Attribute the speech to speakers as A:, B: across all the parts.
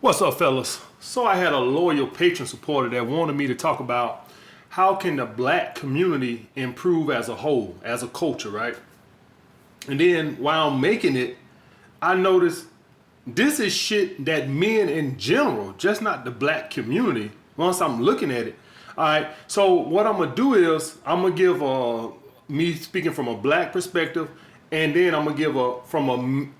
A: What's up, fellas? So I had a loyal patron supporter that wanted me to talk about how can the black community improve as a whole, as a culture, right? And then while making it, I noticed this is shit that men in general, just not the black community, once I'm looking at it. All right, so what I'm gonna do is I'm gonna give me speaking from a black perspective, and then I'm gonna give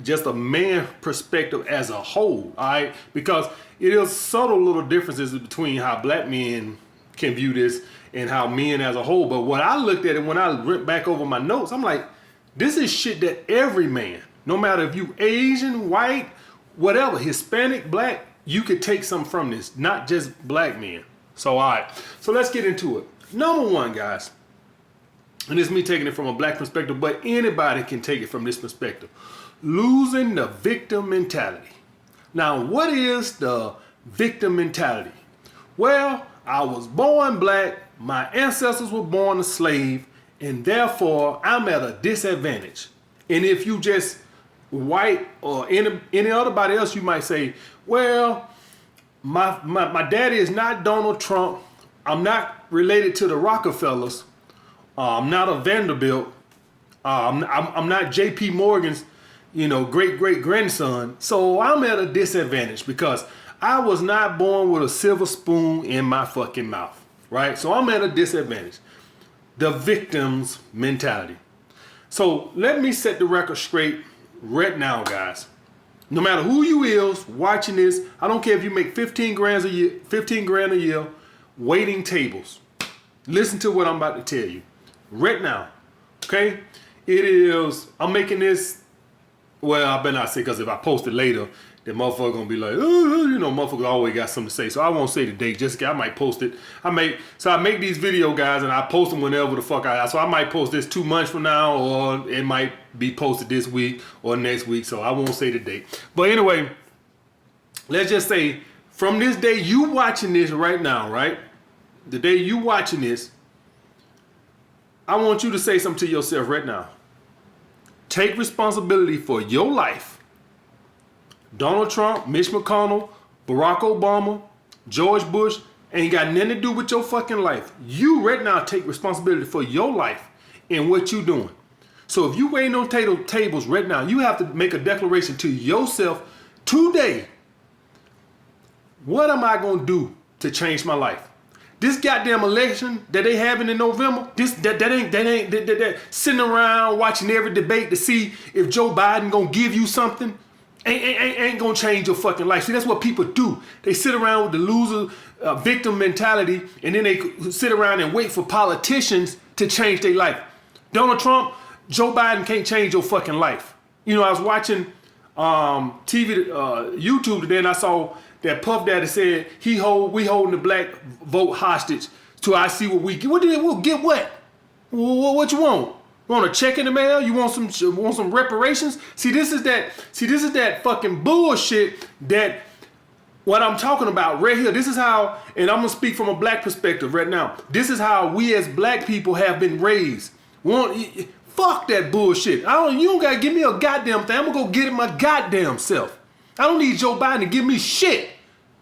A: just a man perspective as a whole. All right, because it is subtle little differences between how black men can view this and how men as a whole. But what I looked at it when I went back over my notes, I'm like, this is shit that every man, no matter if you Asian, white, whatever, Hispanic, black, you could take something from this, not just black men. So all right, so let's get into it. Number one, guys, and this is me taking it from a black perspective, but anybody can take it from this perspective. Losing the victim mentality. Now, what is the victim mentality? Well, I was born black, my ancestors were born a slave, and therefore I'm at a disadvantage. And if you just white or any other body else, you might say, well, my daddy is not Donald Trump. I'm not related to the Rockefellers. I'm not a Vanderbilt. I'm not J.P. Morgan's, great-great-grandson. So I'm at a disadvantage because I was not born with a silver spoon in my fucking mouth, right? So I'm at a disadvantage. The victim's mentality. So let me set the record straight right now, guys. No matter who you is watching this, I don't care if you make 15 grand a year, waiting tables. Listen to what I'm about to tell you right now, okay? I'm making this, well, I better not say, because if I post it later, the motherfucker gonna be like, motherfucker always got something to say. So I won't say the date, I might post it. I make these video, guys, and I post them whenever the fuck so I might post this 2 months from now, or it might be posted this week or next week, so I won't say the date. But anyway, let's just say from this day you watching this right now, right? The day you watching this, I want you to say something to yourself right now. Take responsibility for your life. Donald Trump, Mitch McConnell, Barack Obama, George Bush ain't got nothing to do with your fucking life. You right now take responsibility for your life and what you doing. So if you waiting on tables right now, you have to make a declaration to yourself today. What am I gonna do to change my life? This goddamn election that they having in November, that sitting around watching every debate to see if Joe Biden gonna give you something, ain't gonna change your fucking life. See, that's what people do. They sit around with the loser victim mentality, and then they sit around and wait for politicians to change their life. Donald Trump, Joe Biden can't change your fucking life. I was watching YouTube today, and I saw that Puff Daddy said we holding the black vote hostage till I see what we get. We'll get what? What you want? Want a check in the mail? You want some reparations? See, this is that fucking bullshit that what I'm talking about right here. This is how, and I'm gonna speak from a black perspective right now. This is how we as black people have been raised. Fuck that bullshit. You don't gotta give me a goddamn thing. I'm gonna go get it my goddamn self. I don't need Joe Biden to give me shit.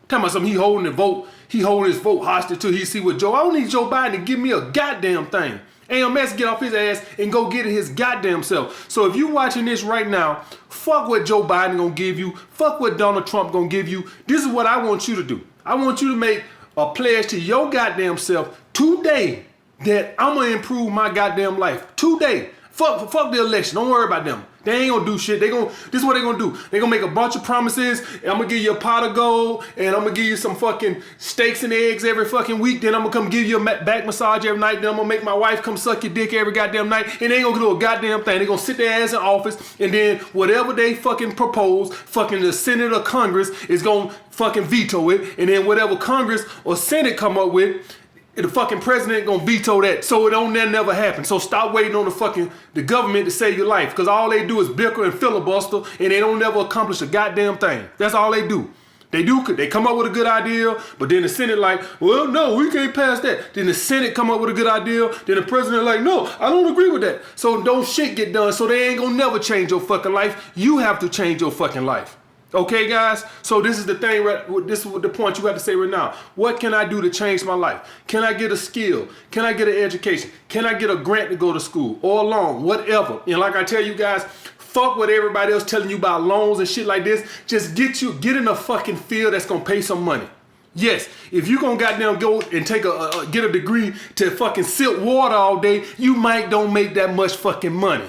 A: Talking about something he holding his vote hostage till he see what Joe. I don't need Joe Biden to give me a goddamn thing. AMS get off his ass and go get it his goddamn self. So if you watching this right now, fuck what Joe Biden gonna give you. Fuck what Donald Trump gonna give you. This is what I want you to do. I want you to make a pledge to your goddamn self today that I'm gonna improve my goddamn life. Today. Fuck the election. Don't worry about them. They ain't gonna do shit. This is what they gonna do. They gonna make a bunch of promises. And I'm gonna give you a pot of gold, and I'm gonna give you some fucking steaks and eggs every fucking week. Then I'm gonna come give you a back massage every night. Then I'm gonna make my wife come suck your dick every goddamn night. And they ain't gonna do a goddamn thing. They gonna sit their ass in office, and then whatever they fucking propose, fucking the Senate or Congress is gonna fucking veto it. And then whatever Congress or Senate come up with, the fucking president gonna veto that, so it don't never happen. So stop waiting on the government to save your life, because all they do is bicker and filibuster, and they don't never accomplish a goddamn thing. That's all they do. They come up with a good idea, but then the Senate like, well, no, we can't pass that. Then the Senate come up with a good idea, then the president like, no, I don't agree with that. So don't shit get done, so they ain't gonna never change your fucking life. You have to change your fucking life. Okay, guys? So this is the thing, this is the point you have to say right now. What can I do to change my life? Can I get a skill? Can I get an education? Can I get a grant to go to school or a loan? Whatever. And like I tell you guys, fuck what everybody else telling you about loans and shit like this. Just get in a fucking field that's gonna pay some money. Yes, if you gonna goddamn go and take get a degree to fucking silt water all day, you might don't make that much fucking money.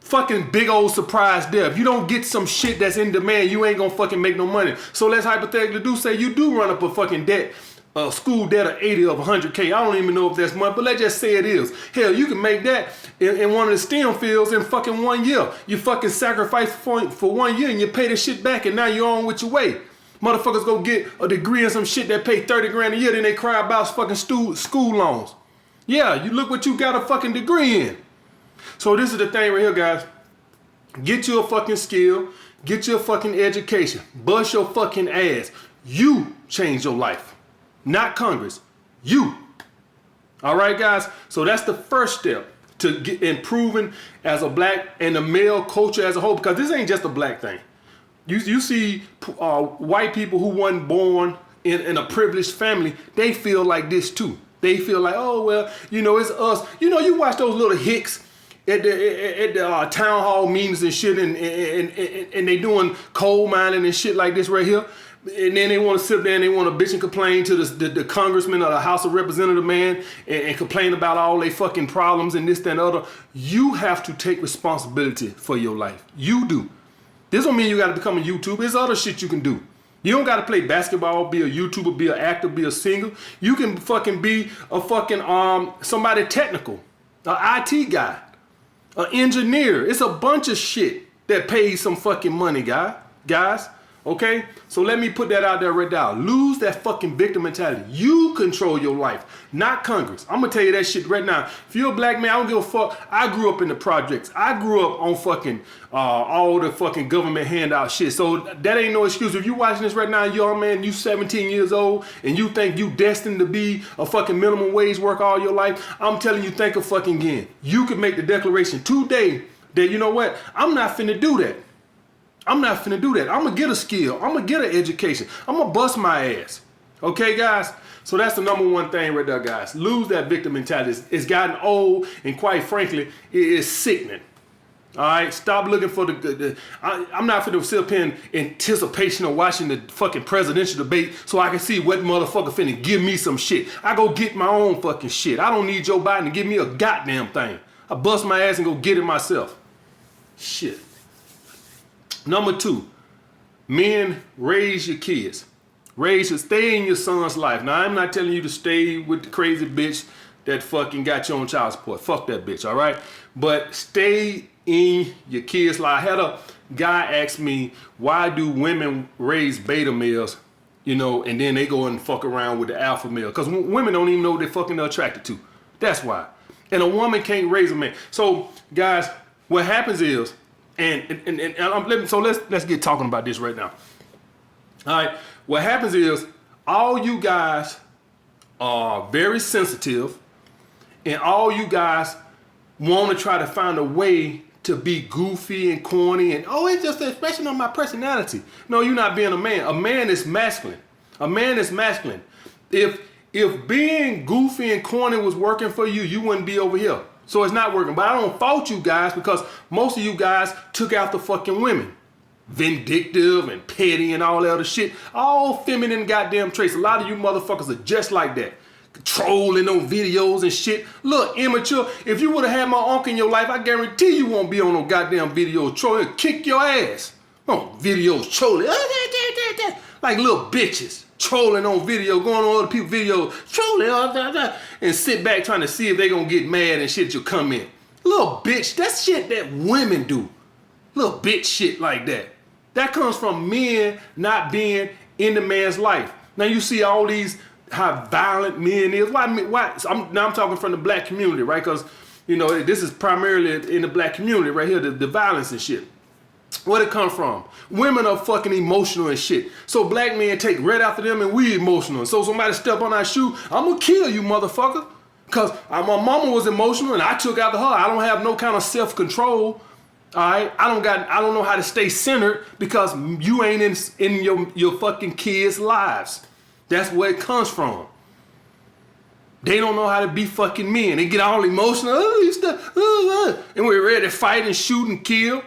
A: Fucking big old surprise there. If you don't get some shit that's in demand, you ain't gonna fucking make no money. So let's hypothetically say you do run up a fucking debt, school debt of 80 of 100K. I don't even know if that's much, but let's just say it is. Hell, you can make that in one of the STEM fields in fucking 1 year. You fucking sacrifice for 1 year and you pay the shit back and now you're on with your way. Motherfuckers go get a degree in some shit that pay 30 grand a year, then they cry about fucking school loans. Yeah, you look what you got a fucking degree in. So this is the thing right here, guys. Get you a fucking skill. Get you a fucking education. Bust your fucking ass. You change your life. Not Congress. You. All right, guys? So that's the first step to get improving as a black and the male culture as a whole, because this ain't just a black thing. You see white people who wasn't born in a privileged family, they feel like this too. They feel like, oh, well, it's us. You watch those little hicks at the town hall meetings and shit, and they doing coal mining and shit like this right here. And then they want to sit there and they want to bitch and complain to the congressman or the House of Representative man and complain about all their fucking problems and this, that, and the other. You have to take responsibility for your life. You do. This don't mean you got to become a YouTuber. There's other shit you can do. You don't got to play basketball, be a YouTuber, be an actor, be a singer. You can fucking be a fucking somebody technical, an IT guy, an engineer. It's a bunch of shit that pays some fucking money, guys. Okay? So let me put that out there right now. Lose that fucking victim mentality. You control your life, not Congress. I'm gonna tell you that shit right now. If you're a black man, I don't give a fuck. I grew up in the projects. I grew up on fucking all the fucking government handout shit. So that ain't no excuse. If you watching this right now, young man, you 17 years old, and you think you destined to be a fucking minimum wage worker all your life, I'm telling you, think of fucking again. You could make the declaration today that, you know what, I'm not finna do that. I'm not finna do that. I'm gonna get a skill. I'm gonna get an education. I'm gonna bust my ass. Okay, guys? So that's the number one thing right there, guys. Lose that victim mentality. It's gotten old, and quite frankly, it is sickening. All right? Stop looking for I'm not finna sit up here in anticipation of watching the fucking presidential debate so I can see what motherfucker finna give me some shit. I go get my own fucking shit. I don't need Joe Biden to give me a goddamn thing. I bust my ass and go get it myself. Shit. Number 2, men, raise your kids. Stay in your son's life. Now, I'm not telling you to stay with the crazy bitch that fucking got you on child support. Fuck that bitch, all right? But stay in your kids' life. I had a guy ask me, why do women raise beta males, and then they go and fuck around with the alpha male? Because women don't even know what they're fucking attracted to. That's why. And a woman can't raise a man. So, guys, what happens is, so let's get talking about this right now. All right, what happens is all you guys are very sensitive, and all you guys want to try to find a way to be goofy and corny and it's just an expression of my personality. No, you're not being a man. A man is masculine. A man is masculine. If being goofy and corny was working for you, you wouldn't be over here. So it's not working. But I don't fault you guys because most of you guys took after fucking women. Vindictive and petty and all that other shit. All feminine goddamn traits. A lot of you motherfuckers are just like that. Trolling on videos and shit. Look, immature. If you would have had my uncle in your life, I guarantee you won't be on no goddamn videos trolling. Kick your ass. On videos trolling. Like little bitches. Trolling on video, going on other people's videos, trolling, and sit back trying to see if they gonna get mad and shit, you'll come in. Little bitch, that's shit that women do. Little bitch shit like that. That comes from men not being in the man's life. Now you see all these, how violent men is. Why? I'm talking from the black community, right? Because, this is primarily in the black community right here, the violence and shit. Where'd it come from? Women are fucking emotional and shit. So black men take right after them and we emotional. So somebody step on our shoe, I'm gonna kill you, motherfucker. Because my mama was emotional and I took after her. I don't have no kind of self-control. All right, I don't know how to stay centered because you ain't in your fucking kids' lives. That's where it comes from. They don't know how to be fucking men. They get all emotional. And we're ready to fight and shoot and kill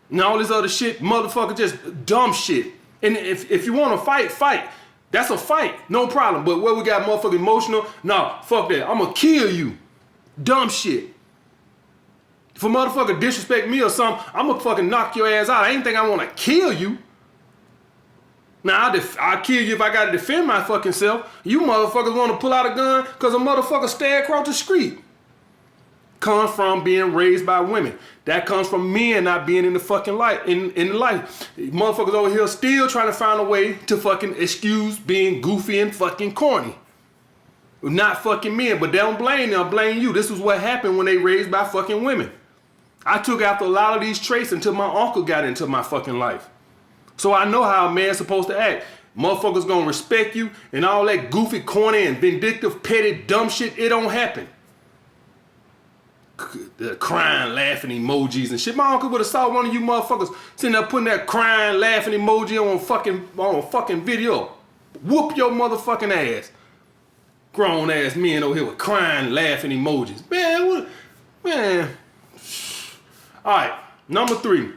A: and all this other shit. Motherfucker, just dumb shit. And if you want to fight, fight. That's a fight, no problem. But where we got motherfucking emotional, nah, fuck that. I'm gonna kill you. Dumb shit. If a motherfucker disrespect me or something, I'm gonna fucking knock your ass out. I ain't think I wanna kill you. Now, I'll kill you if I gotta defend my fucking self. You motherfuckers wanna pull out a gun because a motherfucker stay across the street. Comes from being raised by women. That comes from men not being in the fucking life, in the life. Motherfuckers over here still trying to find a way to fucking excuse being goofy and fucking corny. Not fucking men, but they don't blame them, blame you. This is what happened when they raised by fucking women. I took after a lot of these traits until my uncle got into my fucking life. So I know how a man's supposed to act. Motherfuckers gonna respect you and all that goofy, corny, and vindictive, petty, dumb shit, it don't happen. The crying, laughing emojis and shit. My uncle would have saw one of you motherfuckers sitting there putting that crying, laughing emoji on fucking video. Whoop your motherfucking ass. Grown ass men over here with crying, laughing emojis. Man. All right, number 3,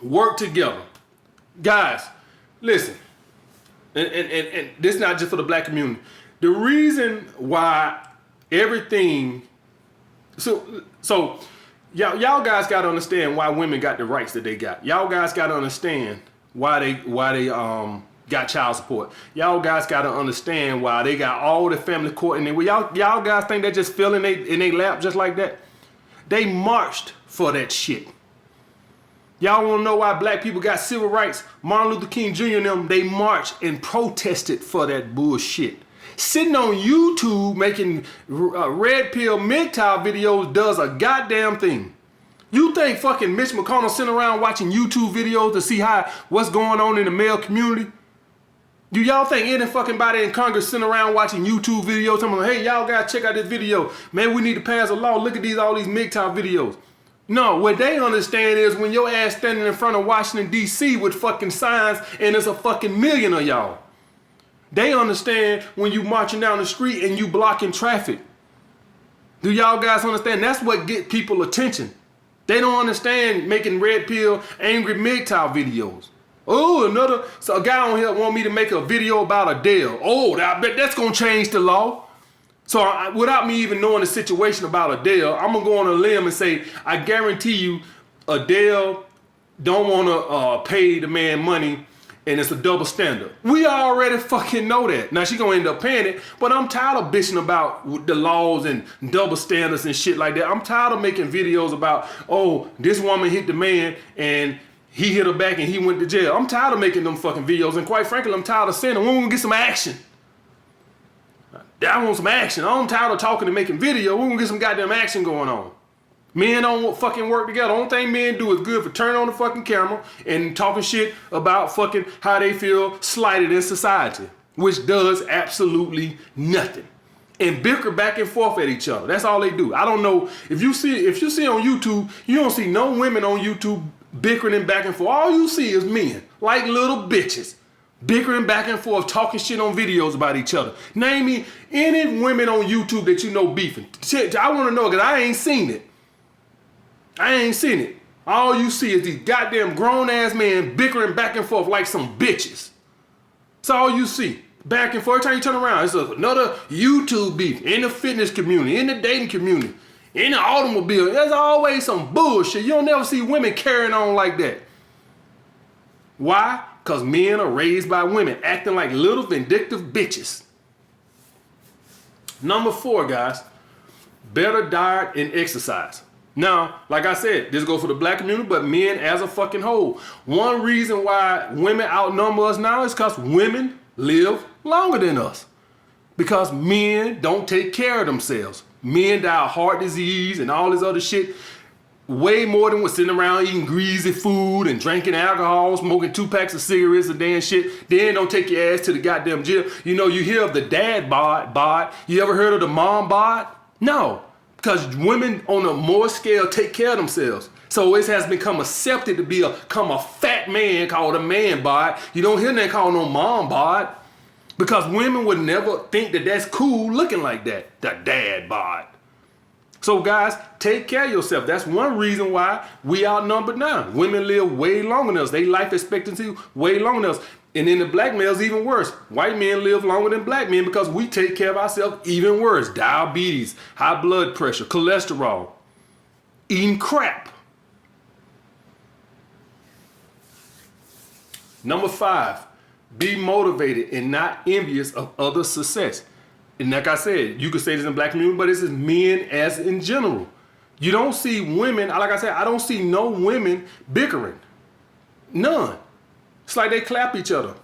A: work together. Guys, listen, and this is not just for the black community. The reason why everything, so y'all guys got to understand why women got the rights that they got. Y'all guys got to understand why they got child support. Y'all guys got to understand why they got all the family court in there. Y'all guys think that just fell in they lap just like that? They marched for that shit. Y'all want to know why black people got civil rights? Martin Luther King Jr. and them, they marched and protested for that bullshit. Sitting on YouTube making red pill MGTOW videos does a goddamn thing. You think fucking Mitch McConnell sitting around watching YouTube videos to see what's going on in the male community? Do y'all think any fucking body in Congress sitting around watching YouTube videos telling them, hey, y'all gotta check out this video. Man, we need to pass a law. Look at all these MGTOW videos. No, what they understand is when your ass standing in front of Washington, D.C. with fucking signs and there's a fucking million of y'all. They understand when you marching down the street and you blocking traffic. Do y'all guys understand? That's what get people attention. They don't understand making red pill, angry MGTOW videos. Oh, so a guy on here want me to make a video about Adele. Oh, I bet that's gonna change the law. So without me even knowing the situation about Adele, I'm gonna go on a limb and say, I guarantee you Adele don't wanna pay the man money and it's a double standard. We already fucking know that. Now she gonna end up paying it, but I'm tired of bitching about the laws and double standards and shit like that. I'm tired of making videos about, oh, this woman hit the man and he hit her back and he went to jail. I'm tired of making them fucking videos, and quite frankly, I'm tired of saying them. We're gonna get some action. I want some action. I'm tired of talking and making video. We're gonna get some goddamn action going on. Men don't fucking work together. Only thing men do is good for turning on the fucking camera and talking shit about fucking how they feel slighted in society, which does absolutely nothing. And bicker back and forth at each other. That's all they do. I don't know if you see on YouTube, you don't see no women on YouTube bickering and back and forth. All you see is men, like little bitches, bickering back and forth, talking shit on videos about each other. Name me any women on YouTube that you know beefing. I want to know because I ain't seen it. All you see is these goddamn grown ass men bickering back and forth like some bitches. That's all you see. Back and forth. Every time you turn around, it's another YouTube beef in the fitness community, in the dating community, in the automobile. There's always some bullshit. You don't never see women carrying on like that. Why? Because men are raised by women, acting like little vindictive bitches. Number 4, guys, better diet and exercise. Now, like I said, this goes for the black community, but men as a fucking whole. One reason why women outnumber us now is because women live longer than us. Because men don't take care of themselves. Men die of heart disease and all this other shit way more than what's sitting around eating greasy food and drinking alcohol, smoking 2 packs of cigarettes a day and shit. Then don't take your ass to the goddamn gym. You know, you hear of the dad bod. You ever heard of the mom bod? No. Because women on a more scale take care of themselves. So it has become accepted to become a fat man called a man bod. You don't hear nothing called no mom bod. Because women would never think that that's cool looking like that. The dad bod. So guys, take care of yourself. That's one reason why we outnumbered now. Women live way longer than us. They life expectancy way longer than us. And then the black males even worse. White men live longer than black men because we take care of ourselves even worse. Diabetes, high blood pressure, cholesterol, eating crap. Number 5, be motivated and not envious of others' success. And like I said, you could say this in black community, but this is men as in general. You don't see women, like I said, I don't see no women bickering. None. It's like they clap each other.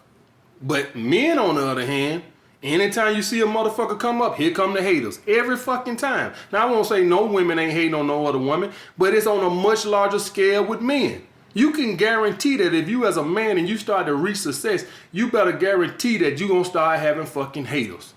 A: But men, on the other hand, anytime you see a motherfucker come up, here come the haters. Every fucking time. Now, I won't say no women ain't hating on no other woman, but it's on a much larger scale with men. You can guarantee that if you as a man and you start to reach success, you better guarantee that you're going to start having fucking haters.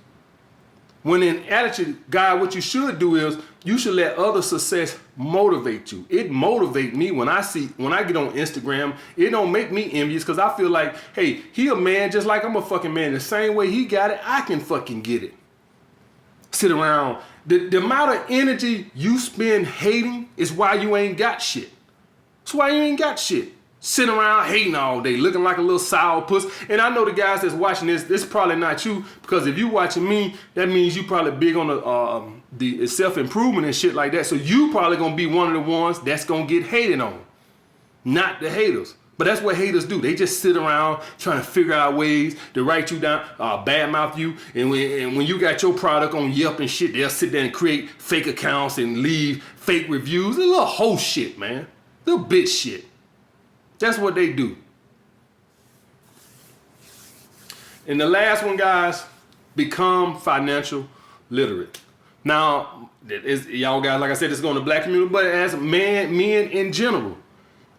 A: When in attitude, God, what you should do is you should let other success motivate you. It motivate me when I get on Instagram, it don't make me envious because I feel like, hey, he a man just like I'm a fucking man. The same way he got it, I can fucking get it. Sit around. The amount of energy you spend hating is why you ain't got shit. That's why you ain't got shit. Sitting around hating all day, looking like a little sour puss. And I know the guys that's watching this probably not you, because if you watching me, that means you probably big on the self-improvement and shit like that. So you probably gonna be one of the ones that's gonna get hated on, not the haters. But that's what haters do. They just sit around trying to figure out ways to write you down, badmouth you. And when you got your product on Yelp and shit, they'll sit there and create fake accounts and leave fake reviews. A little whole shit, man. Little bitch shit. That's what they do. And the last one, guys, become financial literate. Now, y'all guys, like I said, it's going to black community, but as men in general,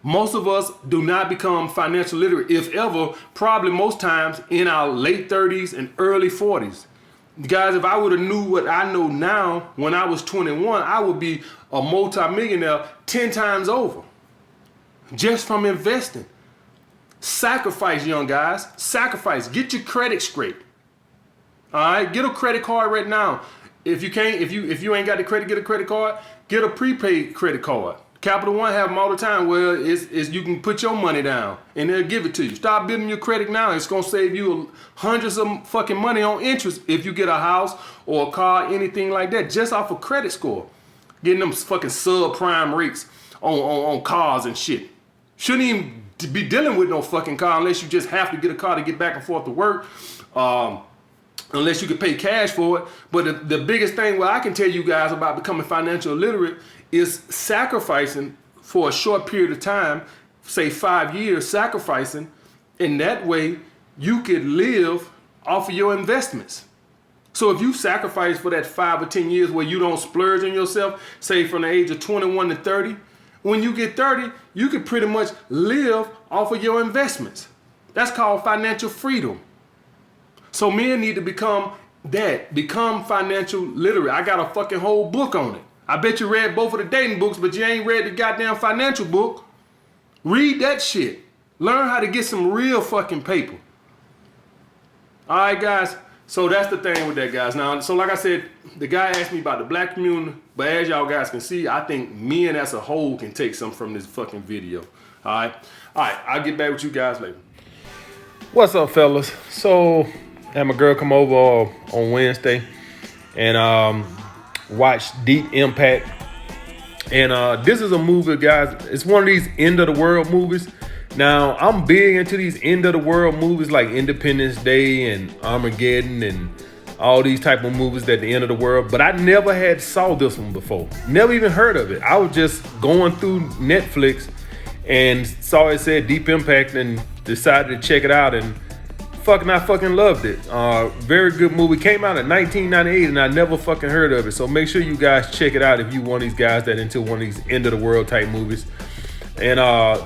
A: most of us do not become financial literate, if ever, probably most times in our late 30s and early 40s. Guys, if I would have knew what I know now when I was 21, I would be a multimillionaire 10 times over. Just from investing. Sacrifice, young guys. Sacrifice. Get your credit straight. All right, get a credit card right now. If you ain't got the credit, get a credit card. Get a prepaid credit card. Capital One have them all the time where you can put your money down and they'll give it to you. Start building your credit now. It's gonna save you hundreds of fucking money on interest if you get a house or a car, anything like that, just off a credit score. Getting them fucking subprime rates on cars and shit. Shouldn't even be dealing with no fucking car unless you just have to get a car to get back and forth to work. Unless you can pay cash for it. But the biggest thing what I can tell you guys about becoming financial literate is sacrificing for a short period of time, say 5 years, sacrificing. In that way, you could live off of your investments. So if you sacrifice for that 5 or 10 years where you don't splurge on yourself, say from the age of 21 to 30, when you get 30, you can pretty much live off of your investments. That's called financial freedom. So men need to become that, become financial literate. I got a fucking whole book on it. I bet you read both of the dating books, but you ain't read the goddamn financial book. Read that shit. Learn how to get some real fucking paper. All right, guys. So that's the thing with that, guys. Now, so like I said, the guy asked me about the black community, but as y'all guys can see, I think men as a whole can take some from this fucking video. All right. I'll get back with you guys later. What's up, fellas? So I had my girl come over on Wednesday and watch Deep Impact. And this is a movie, guys. It's one of these end of the world movies. Now, I'm big into these end of the world movies like Independence Day and Armageddon and all these type of movies at the end of the world. But I never had saw this one before. Never even heard of it. I was just going through Netflix and saw it said Deep Impact and decided to check it out. And I fucking loved it. Very good movie. Came out in 1998 and I never fucking heard of it. So make sure you guys check it out if you one of these guys that into one of these end of the world type movies. And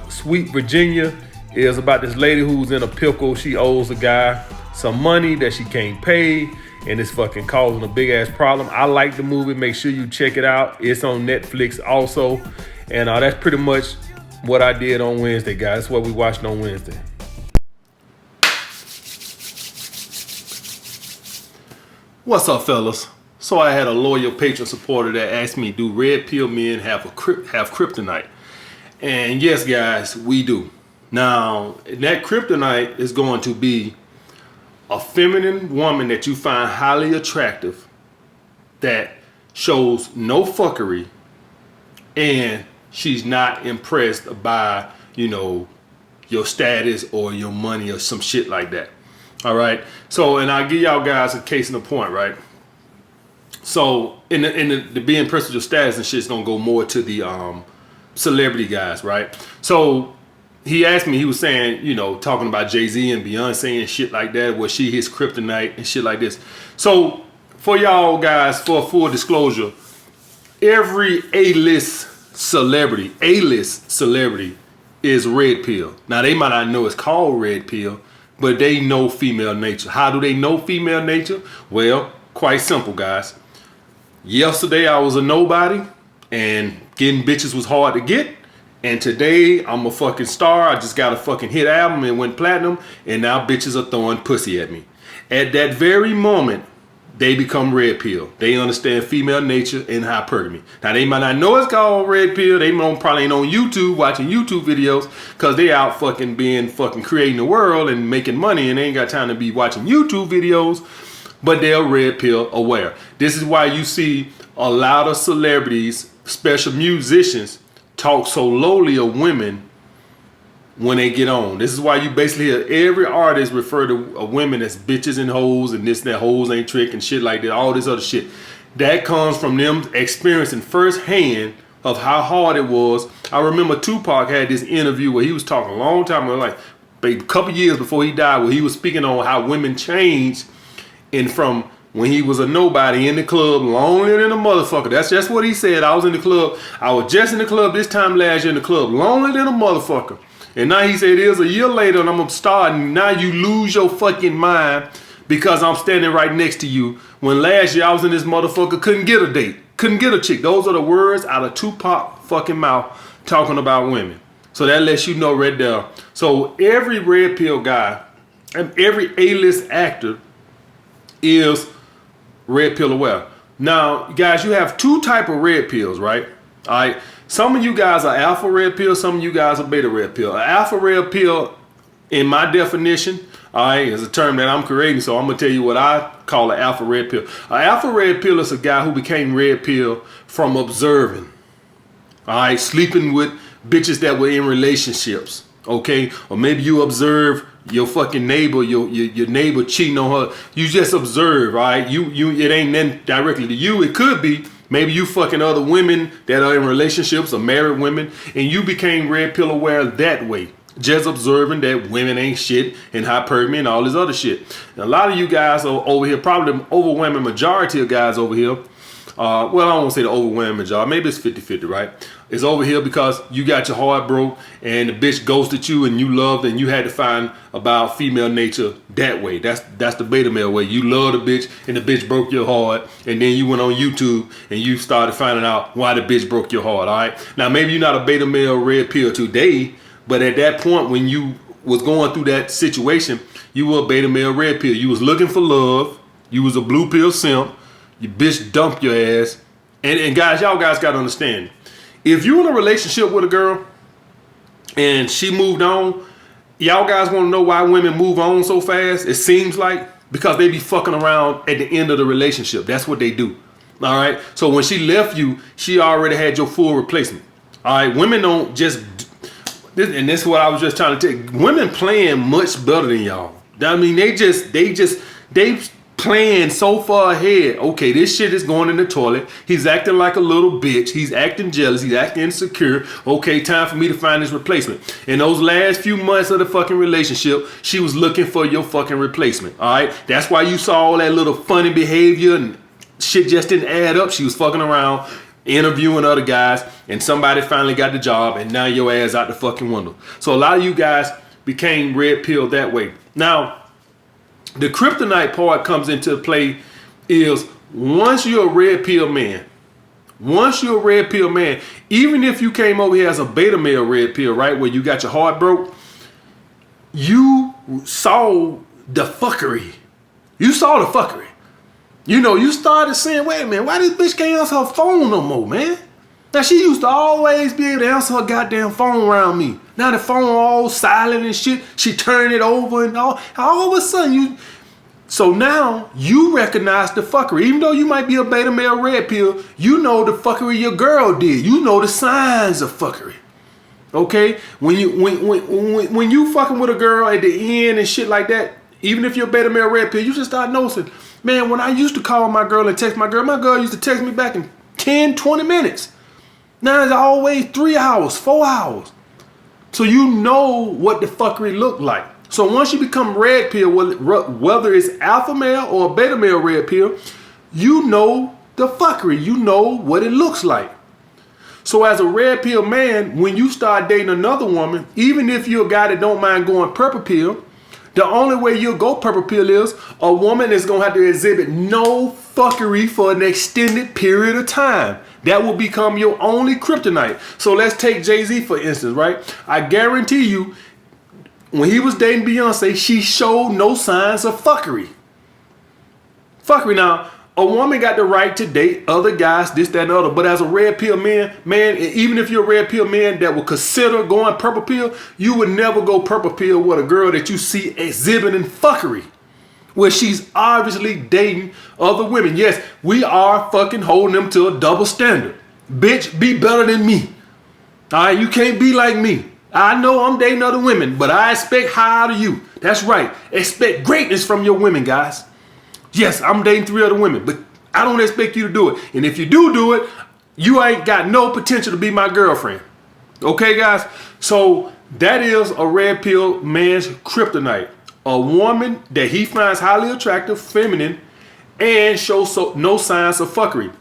A: Sweet Virginia is about this lady who's in a pickle. She owes a guy some money that she can't pay, and it's fucking causing a big ass problem. I like the movie. Make sure you check it out. It's on Netflix also. And that's pretty much what I did on Wednesday, guys. That's what we watched on Wednesday. What's up, fellas? So I had a loyal patron supporter that asked me, do red pill men have kryptonite? And yes, guys, we do. Now, that kryptonite is going to be a feminine woman that you find highly attractive, that shows no fuckery, and she's not impressed by, you know, your status or your money or some shit like that. All right. So, and I'll give y'all guys a case in the point, right? So, in the being impressed with your status and shit is gonna go more to the celebrity guys, right? So, he asked me, he was saying, you know, talking about Jay-Z and Beyonce and shit like that, where she hits kryptonite and shit like this. So, for y'all guys, for full disclosure, every A-list celebrity is red pill. Now, they might not know it's called red pill, but they know female nature. How do they know female nature? Well, quite simple, guys. Yesterday, I was a nobody, and getting bitches was hard to get. And today, I'm a fucking star. I just got a fucking hit album and went platinum, and now bitches are throwing pussy at me. At that very moment, they become red pill. They understand female nature and hypergamy. Now, they might not know it's called red pill. They probably ain't on YouTube watching YouTube videos because they out fucking creating the world and making money, and they ain't got time to be watching YouTube videos, but they're red pill aware. This is why you see a lot of celebrities, special musicians, talk so lowly of women when they get on. This is why you basically hear every artist refer to women as bitches and hoes and this and that, hoes ain't trick and shit like that, all this other shit. That comes from them experiencing firsthand of how hard it was. I remember Tupac had this interview where he was talking a long time ago, like a couple years before he died, where he was speaking on how women changed, and from when he was a nobody in the club, lonelier than a motherfucker. That's just what he said. I was in the club. I was just in the club this time last year in the club, lonelier than a motherfucker. And now he said it is a year later and I'm a star, and now you lose your fucking mind because I'm standing right next to you. When last year I was in this motherfucker, couldn't get a date, couldn't get a chick. Those are the words out of Tupac fucking mouth talking about women. So that lets you know right there. So every red pill guy and every A-list actor is red pill aware. Now, guys, you have two type of red pills, right? All right. Some of you guys are alpha red pill. Some of you guys are beta red pill. An alpha red pill, in my definition, all right, is a term that I'm creating. So I'm going to tell you what I call an alpha red pill. An alpha red pill is a guy who became red pill from observing. All right. Sleeping with bitches that were in relationships. Okay. Or maybe you observe your fucking neighbor, your neighbor cheating on her. You just observe, right? It ain't then directly to you. It could be maybe you fucking other women that are in relationships or married women, and you became red pill aware that way. Just observing that women ain't shit and hypergamy and all this other shit. And a lot of you guys are over here, probably the overwhelming majority of guys over here. Well, I don't want to say the overwhelming majority. Maybe it's 50-50, right? It's over here because you got your heart broke and the bitch ghosted you and you loved, and you had to find about female nature that way. That's the beta male way. You love the bitch and the bitch broke your heart, and then you went on YouTube and you started finding out why the bitch broke your heart, all right? Now, maybe you're not a beta male red pill today, but at that point when you was going through that situation, you were a beta male red pill. You was looking for love. You was a blue pill simp. Your bitch dumped your ass. And guys, y'all guys got to understand, if you're in a relationship with a girl and she moved on, y'all guys want to know why women move on so fast? It seems like because they be fucking around at the end of the relationship. That's what they do. All right. So when she left you, she already had your full replacement. All right. Women don't just, and this is what I was just trying to tell you. Women playing much better than y'all. I mean, they plan so far ahead. Okay, this shit is going in the toilet. He's acting like a little bitch. He's acting jealous. He's acting insecure. Okay, time for me to find his replacement. In those last few months of the fucking relationship, she was looking for your fucking replacement. All right, that's why you saw all that little funny behavior and shit just didn't add up. She was fucking around, interviewing other guys, and somebody finally got the job, and now your ass out the fucking window. So a lot of you guys became red pill that way. Now, the kryptonite part comes into play is once you're a red pill man, Once you're a red pill man, even if you came over here as a beta male red pill, right, where you got your heart broke, you saw the fuckery. You saw the fuckery. You know, you started saying, wait a minute, why this bitch can't answer her phone no more, man? Now, she used to always be able to answer her goddamn phone around me. Now the phone all silent and shit. She turned it over and all of a sudden you... So now you recognize the fuckery. Even though you might be a beta male red pill, you know the fuckery your girl did. You know the signs of fuckery. Okay? When you fucking with a girl at the end and shit like that, even if you're a beta male red pill, you just start noticing, man, when I used to call my girl and text my girl used to text me back in 10, 20 minutes. Now it's always 3 hours, 4 hours. So you know what the fuckery looked like. So once you become red pill, whether it's alpha male or beta male red pill, you know the fuckery. You know what it looks like. So as a red pill man, when you start dating another woman, even if you're a guy that don't mind going purple pill, the only way you'll go purple pill is a woman is going to have to exhibit no fuckery for an extended period of time. That will become your only kryptonite. So let's take Jay-Z for instance, right? I guarantee you, when he was dating Beyonce, she showed no signs of fuckery. Fuckery. Now, a woman got the right to date other guys, this, that, and the other. But as a red pill man, even if you're a red pill man that would consider going purple pill, you would never go purple pill with a girl that you see exhibiting fuckery, where she's obviously dating other women. Yes, we are fucking holding them to a double standard. Bitch, be better than me. All right, you can't be like me. I know I'm dating other women, but I expect high out of you. That's right. Expect greatness from your women, guys. Yes, I'm dating 3 other women, but I don't expect you to do it. And if you do it, you ain't got no potential to be my girlfriend. Okay, guys? So that is a red pill man's kryptonite. A woman that he finds highly attractive, feminine, and shows no signs of fuckery.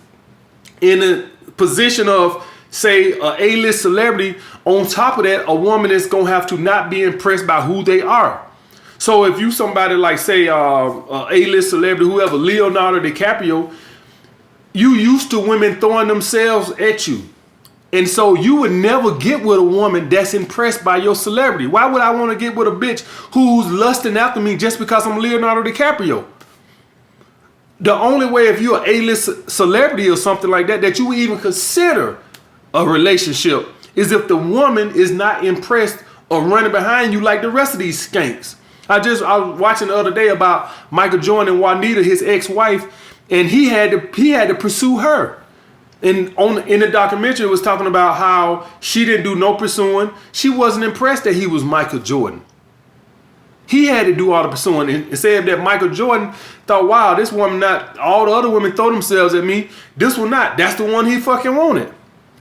A: In a position of, say, a A-list celebrity, on top of that, a woman is going to have to not be impressed by who they are. So if you somebody like, say, a A-list celebrity, whoever, Leonardo DiCaprio, you used to women throwing themselves at you. And so you would never get with a woman that's impressed by your celebrity. Why would I want to get with a bitch who's lusting after me just because I'm Leonardo DiCaprio? The only way, if you're an A-list celebrity or something like that, that you would even consider a relationship is if the woman is not impressed or running behind you like the rest of these skanks. I was watching the other day about Michael Jordan and Juanita, his ex-wife, and he had to pursue her. And in the documentary, it was talking about how she didn't do no pursuing. She wasn't impressed that he was Michael Jordan. He had to do all the pursuing, and said that Michael Jordan thought, wow, this woman not, all the other women throw themselves at me. This one not. That's the one he fucking wanted.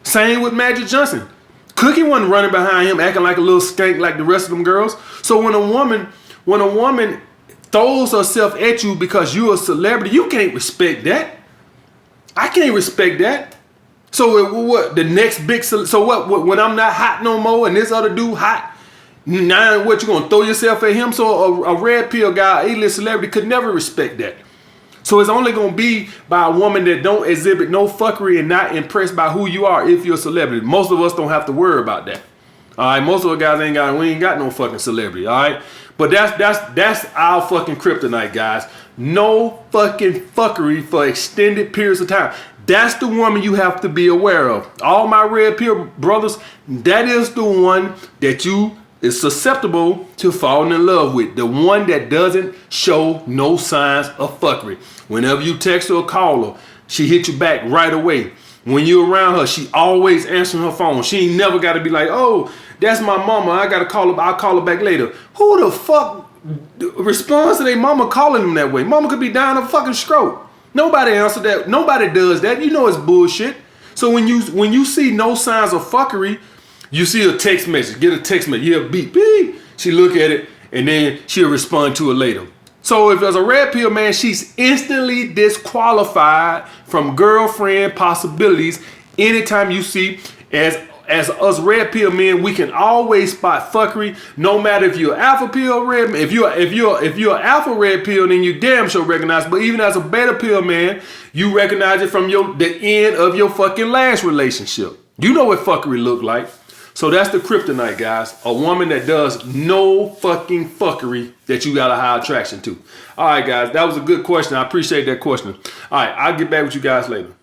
A: Same with Magic Johnson. Cookie wasn't running behind him acting like a little skank like the rest of them girls. So when a woman throws herself at you because you're a celebrity, you can't respect that. I can't respect that. So what? The next big, so what? When I'm not hot no more and this other dude hot, now what, you gonna throw yourself at him? So a red pill guy, A-list celebrity could never respect that. So it's only gonna be by a woman that don't exhibit no fuckery and not impressed by who you are if you're a celebrity. Most of us don't have to worry about that. All right, most of us guys we ain't got no fucking celebrity. All right, but that's our fucking kryptonite, guys. No fucking fuckery for extended periods of time. That's the woman you have to be aware of. All my red pill brothers, that is the one that you is susceptible to falling in love with. The one that doesn't show no signs of fuckery. Whenever you text her or call her, she hit you back right away. When you're around her, she always answering her phone. She ain't never got to be like, oh, that's my mama, I got to call her, I'll call her back later. Who the fuck responds to their mama calling them that way? Mama could be down a fucking stroke. Nobody answered that. Nobody does that. You know it's bullshit. So when you see no signs of fuckery, you see a text message, get a text message, yeah, beep, beep. She look at it and then she'll respond to it later. So if there's a red pill man, she's instantly disqualified from girlfriend possibilities anytime you see, as as us red pill men, we can always spot fuckery, no matter if you're alpha pill red. If you're alpha red pill, then you damn sure recognize. But even as a beta pill man, you recognize it from the end of your fucking last relationship. You know what fuckery look like. So that's the kryptonite, guys. A woman that does no fucking fuckery that you got a high attraction to. All right, guys, that was a good question. I appreciate that question. All right, I'll get back with you guys later.